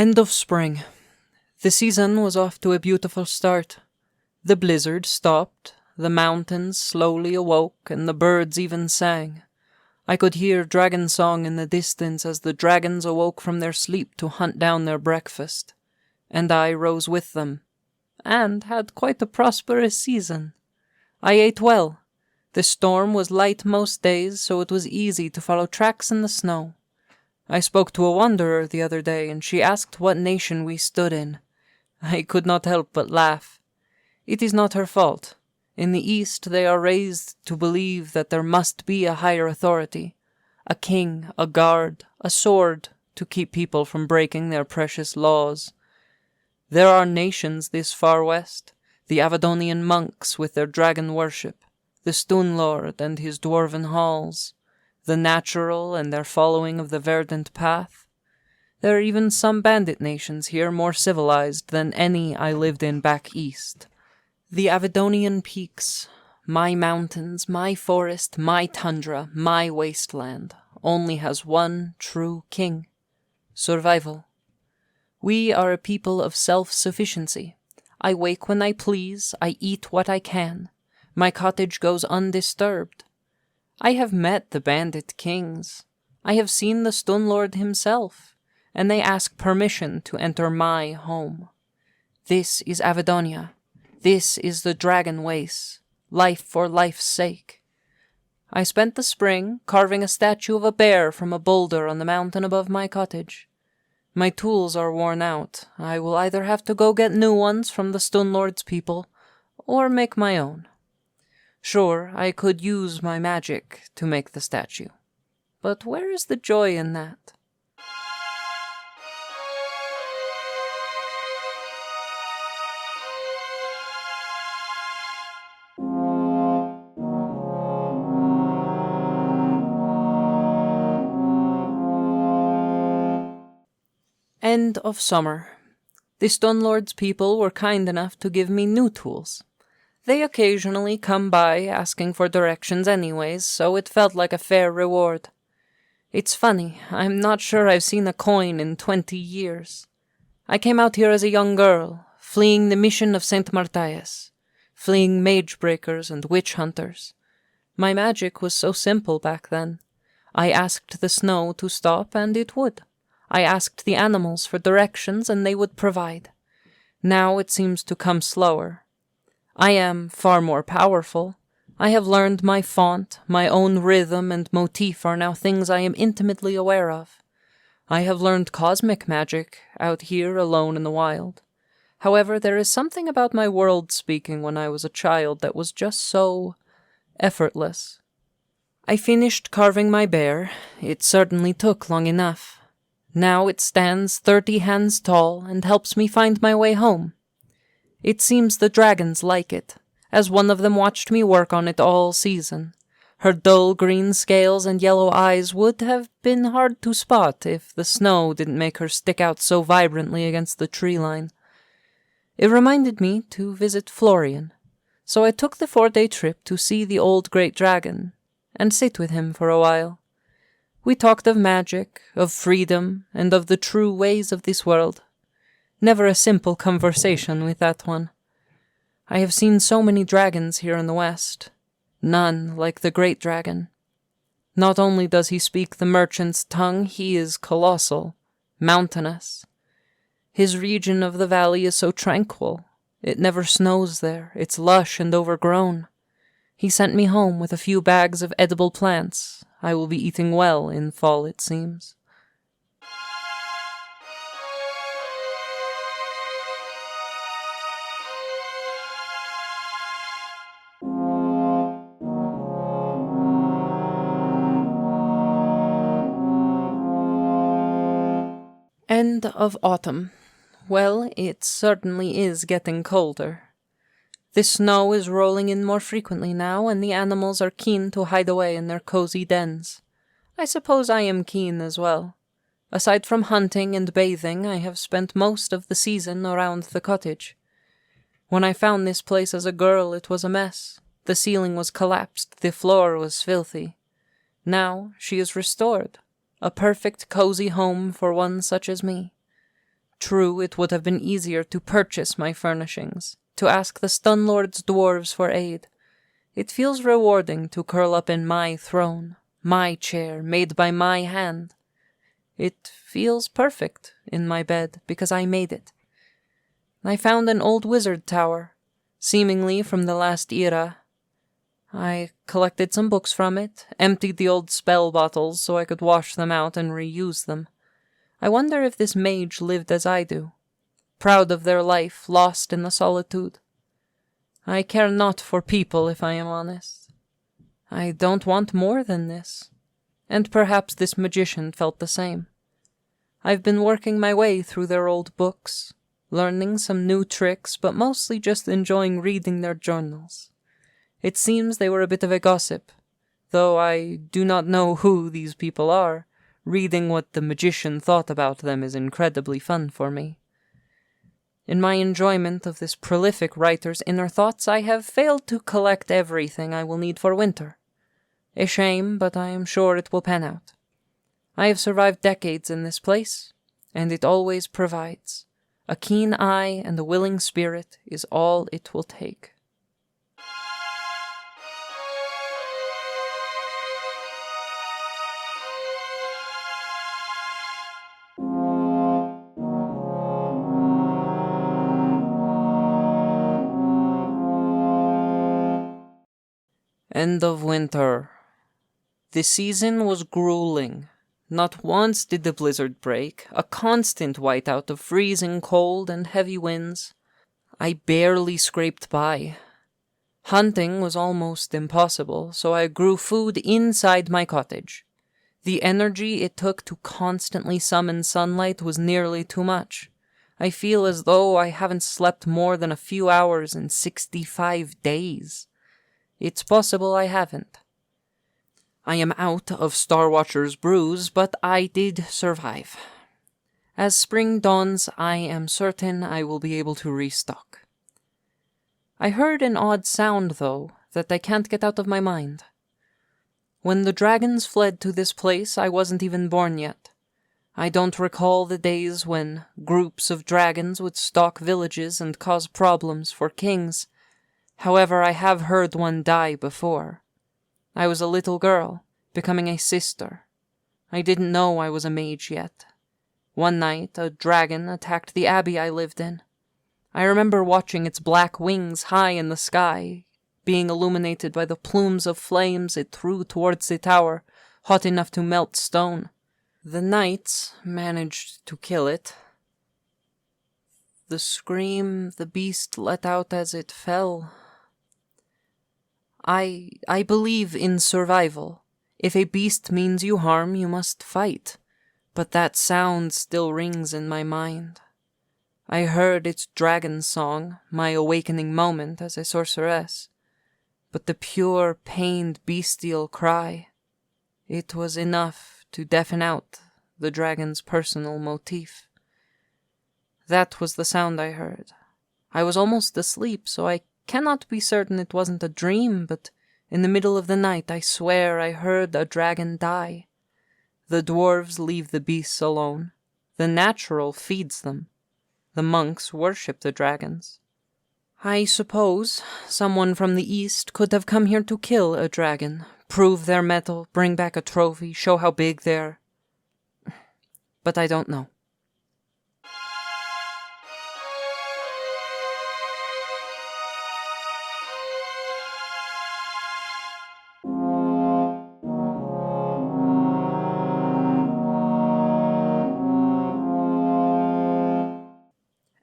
End of spring. The season was off to a beautiful start. The blizzard stopped, the mountains slowly awoke, and the birds even sang. I could hear dragon song in the distance as the dragons awoke from their sleep to hunt down their breakfast. And I rose with them, and had quite a prosperous season. I ate well. The storm was light most days, so it was easy to follow tracks in the snow. I spoke to a wanderer the other day, and she asked what nation we stood in. I could not help but laugh. It is not her fault. In the East they are raised to believe that there must be a higher authority, a king, a guard, a sword, to keep people from breaking their precious laws. There are nations this far west, the Avadonian monks with their dragon worship, the Stunlord and his dwarven halls, the natural and their following of the verdant path. There are even some bandit nations here more civilized than any I lived in back east. The Avadonian peaks, my mountains, my forest, my tundra, my wasteland, only has one true king: survival. We are a people of self-sufficiency. I wake when I please, I eat what I can. My cottage goes undisturbed. I have met the bandit kings. I have seen the Stunlord himself, and they ask permission to enter my home. This is Avadonia. This is the dragon waste, life for life's sake. I spent the spring carving a statue of a bear from a boulder on the mountain above my cottage. My tools are worn out. I will either have to go get new ones from the Stunlord's people, or make my own. Sure, I could use my magic to make the statue. But where is the joy in that? End of summer. The Stunlord's people were kind enough to give me new tools. They occasionally come by asking for directions anyways, so it felt like a fair reward. It's funny, I'm not sure I've seen a coin in 20 years. I came out here as a young girl, fleeing the mission of St. Martias, fleeing mage breakers and witch hunters. My magic was so simple back then. I asked the snow to stop, and it would. I asked the animals for directions, and they would provide. Now it seems to come slower. I am far more powerful. I have learned my font, my own rhythm and motif are now things I am intimately aware of. I have learned cosmic magic, out here alone in the wild. However, there is something about my world speaking when I was a child that was just so effortless. I finished carving my bear. It certainly took long enough. Now it stands 30 hands tall and helps me find my way home. It seems the dragons like it, as one of them watched me work on it all season. Her dull green scales and yellow eyes would have been hard to spot if the snow didn't make her stick out so vibrantly against the tree line. It reminded me to visit Florian, so I took the 4-day trip to see the old great dragon and sit with him for a while. We talked of magic, of freedom, and of the true ways of this world. Never a simple conversation with that one. I have seen so many dragons here in the West. None like the great dragon. Not only does he speak the merchant's tongue, he is colossal, mountainous. His region of the valley is so tranquil. It never snows there. It's lush and overgrown. He sent me home with a few bags of edible plants. I will be eating well in fall, it seems. End of autumn. Well, it certainly is getting colder. The snow is rolling in more frequently now, and the animals are keen to hide away in their cozy dens. I suppose I am keen as well. Aside from hunting and bathing, I have spent most of the season around the cottage. When I found this place as a girl, it was a mess. The ceiling was collapsed, the floor was filthy. Now she is restored, a perfect cozy home for one such as me. True, it would have been easier to purchase my furnishings, to ask the Stunlord's dwarves for aid. It feels rewarding to curl up in my throne, my chair, made by my hand. It feels perfect in my bed because I made it. I found an old wizard tower, seemingly from the last era. I collected some books from it, emptied the old spell bottles so I could wash them out and reuse them. I wonder if this mage lived as I do, proud of their life lost in the solitude. I care not for people, if I am honest. I don't want more than this, and perhaps this magician felt the same. I've been working my way through their old books, learning some new tricks, but mostly just enjoying reading their journals. It seems they were a bit of a gossip, though I do not know who these people are. Reading what the magician thought about them is incredibly fun for me. In my enjoyment of this prolific writer's inner thoughts, I have failed to collect everything I will need for winter. A shame, but I am sure it will pan out. I have survived decades in this place, and it always provides. A keen eye and a willing spirit is all it will take. End of winter. The season was grueling. Not once did the blizzard break, a constant whiteout of freezing cold and heavy winds. I barely scraped by. Hunting was almost impossible, so I grew food inside my cottage. The energy it took to constantly summon sunlight was nearly too much. I feel as though I haven't slept more than a few hours in 65 days. It's possible I haven't. I am out of Star Watcher's brews, but I did survive. As spring dawns, I am certain I will be able to restock. I heard an odd sound, though, that I can't get out of my mind. When the dragons fled to this place, I wasn't even born yet. I don't recall the days when groups of dragons would stalk villages and cause problems for kings. However, I have heard one die before. I was a little girl, becoming a sister. I didn't know I was a mage yet. One night, a dragon attacked the abbey I lived in. I remember watching its black wings high in the sky, being illuminated by the plumes of flames it threw towards the tower, hot enough to melt stone. The knights managed to kill it. The scream the beast let out as it fell. I believe in survival. If a beast means you harm, you must fight. But that sound still rings in my mind. I heard its dragon song, my awakening moment as a sorceress. But the pure, pained, bestial cry, it was enough to deafen out the dragon's personal motif. That was the sound I heard. I was almost asleep, so I cannot be certain it wasn't a dream, but in the middle of the night I swear I heard a dragon die. The dwarves leave the beasts alone. The natural feeds them. The monks worship the dragons. I suppose someone from the east could have come here to kill a dragon, prove their mettle, bring back a trophy, show how big they are. But I don't know.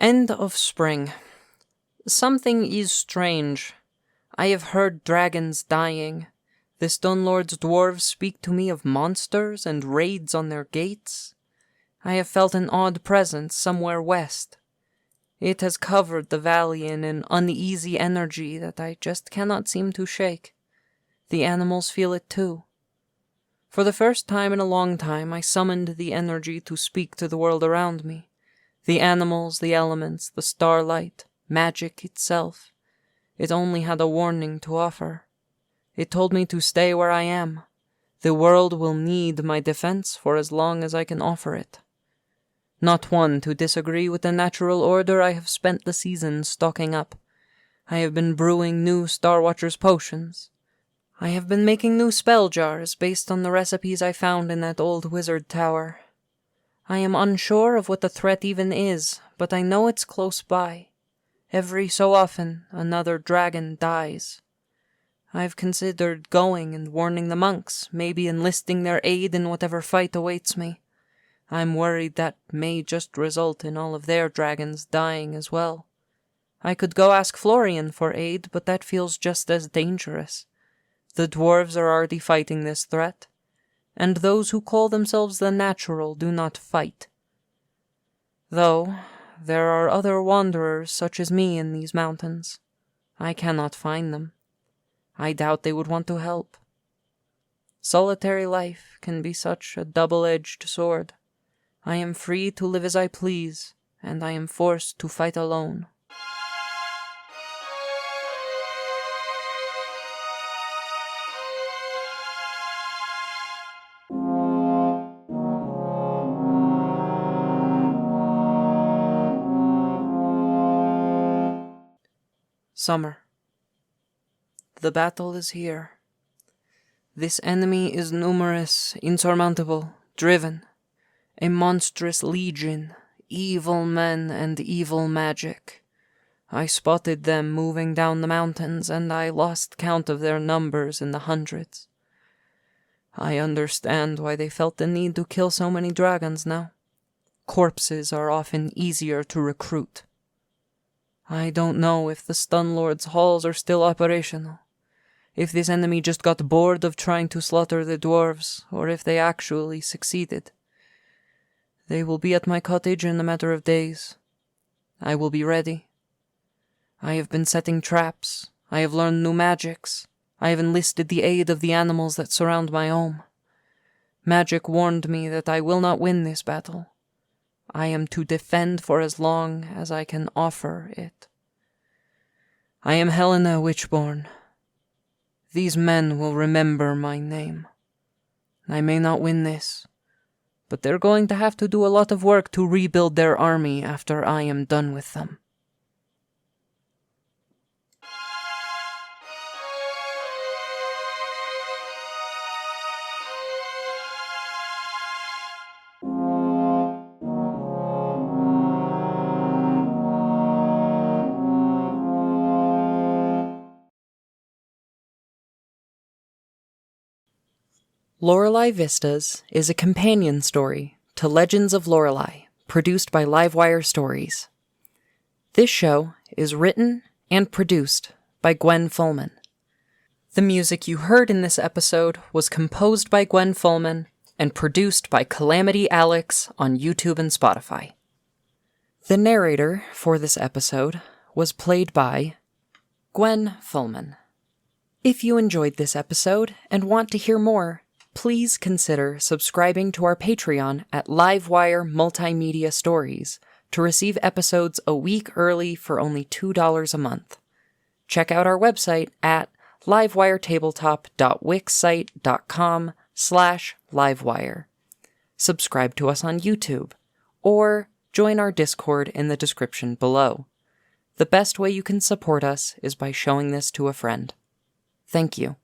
End of spring. Something is strange. I have heard dragons dying. The Stone Lord's dwarves speak to me of monsters and raids on their gates. I have felt an odd presence somewhere west. It has covered the valley in an uneasy energy that I just cannot seem to shake. The animals feel it too. For the first time in a long time, I summoned the energy to speak to the world around me. The animals, the elements, the starlight, magic itself. It only had a warning to offer. It told me to stay where I am. The world will need my defense for as long as I can offer it. Not one to disagree with the natural order I have spent the season stocking up. I have been brewing new Star Watchers potions. I have been making new spell jars based on the recipes I found in that old wizard tower. I am unsure of what the threat even is, but I know it's close by. Every so often, another dragon dies. I've considered going and warning the monks, maybe enlisting their aid in whatever fight awaits me. I'm worried that may just result in all of their dragons dying as well. I could go ask Florian for aid, but that feels just as dangerous. The dwarves are already fighting this threat, and those who call themselves the natural do not fight. Though, there are other wanderers such as me in these mountains. I cannot find them. I doubt they would want to help. Solitary life can be such a double-edged sword. I am free to live as I please, and I am forced to fight alone. Summer. The battle is here. This enemy is numerous, insurmountable, driven. A monstrous legion, evil men and evil magic. I spotted them moving down the mountains, and I lost count of their numbers in the hundreds. I understand why they felt the need to kill so many dragons now. Corpses are often easier to recruit. I don't know if the Stunlord's halls are still operational, if this enemy just got bored of trying to slaughter the dwarves, or if they actually succeeded. They will be at my cottage in a matter of days. I will be ready. I have been setting traps. I have learned new magics. I have enlisted the aid of the animals that surround my home. Magic warned me that I will not win this battle. I am to defend for as long as I can offer it. I am Helena Witchborn. These men will remember my name. I may not win this, but they're going to have to do a lot of work to rebuild their army after I am done with them. Lorelei Vistas is a companion story to Legends of Lorelei, produced by Livewire Stories. This show is written and produced by Gwen Fullman. The music you heard in this episode was composed by Gwen Fullman and produced by Calamity Alex on YouTube and Spotify. The narrator for this episode was played by Gwen Fullman. If you enjoyed this episode and want to hear more, please consider subscribing to our Patreon at Livewire Multimedia Stories to receive episodes a week early for only $2 a month. Check out our website at livewiretabletop.wixsite.com/livewire. Subscribe to us on YouTube, or join our Discord in the description below. The best way you can support us is by showing this to a friend. Thank you.